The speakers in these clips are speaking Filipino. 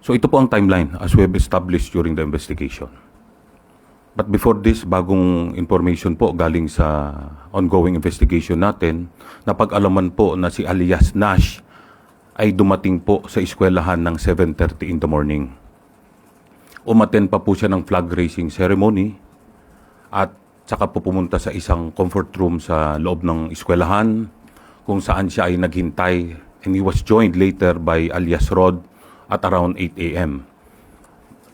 So ito po ang timeline as we have established during the investigation. But before this, bagong information po galing sa ongoing investigation natin, napag-alaman po na si alias Nash ay dumating po sa eskwelahan ng 7:30 in the morning. Umattend pa po siya ng flag raising ceremony at saka po pumunta sa isang comfort room sa loob ng eskwelahan kung saan siya ay naghintay, and he was joined later by alias Rod at around 8 a.m.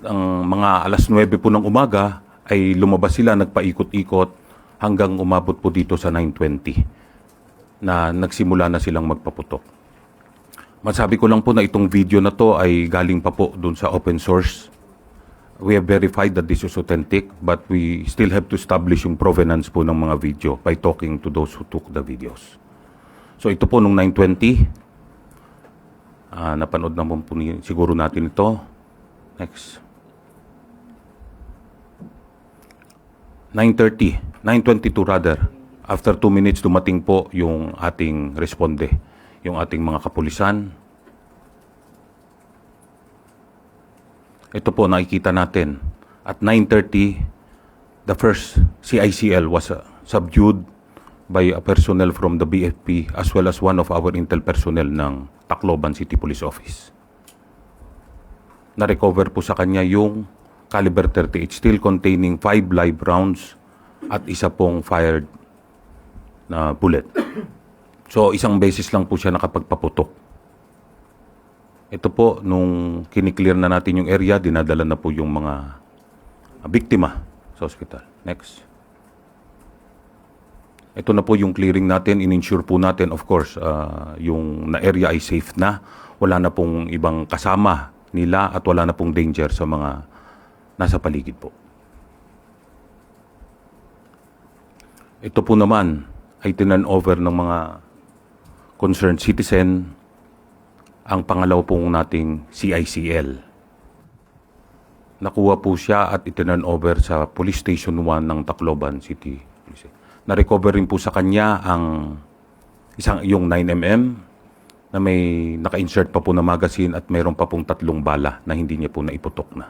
Ang mga alas 9 po ng umaga ay lumabas sila, nagpaikot-ikot hanggang umabot po dito sa 9:20 na nagsimula na silang magpaputok. Masabi ko lang po na itong video na to ay galing pa po dun sa open source. We have verified that this is authentic, but we still have to establish yung provenance po ng mga video by talking to those who took the videos. So ito po nung 9:20, napanood naman po siguro natin ito. Next. 9:22 rather. After 2 minutes, dumating po yung ating responde, yung ating mga kapulisan. Ito po nakikita natin. At 9:30, the first CICL was subdued by a personnel from the BFP as well as one of our intel personnel ng Tacloban City Police Office. Na-recover po sa kanya yung caliber 38 still containing 5 live rounds at isa pong fired na bullet. So isang beses lang po siya nakapagpaputok. Ito po, nung kiniklear na natin yung area, dinadala na po yung mga biktima sa hospital. Next. Ito na po yung clearing natin. In-ensure po natin, of course, yung na area ay safe na. Wala na pong ibang kasama nila at wala na pong danger sa mga nasa paligid po. Ito po naman ay tinan over ng mga concerned citizen ang pangalaw pong nating CICL. Nakuha po siya at itinan over sa Police Station 1 ng Tacloban City. Na-recover rin po sa kanya ang yung 9mm na may naka-insert pa po na magazine at mayroon pa pong 3 bala na hindi niya po naiputok na.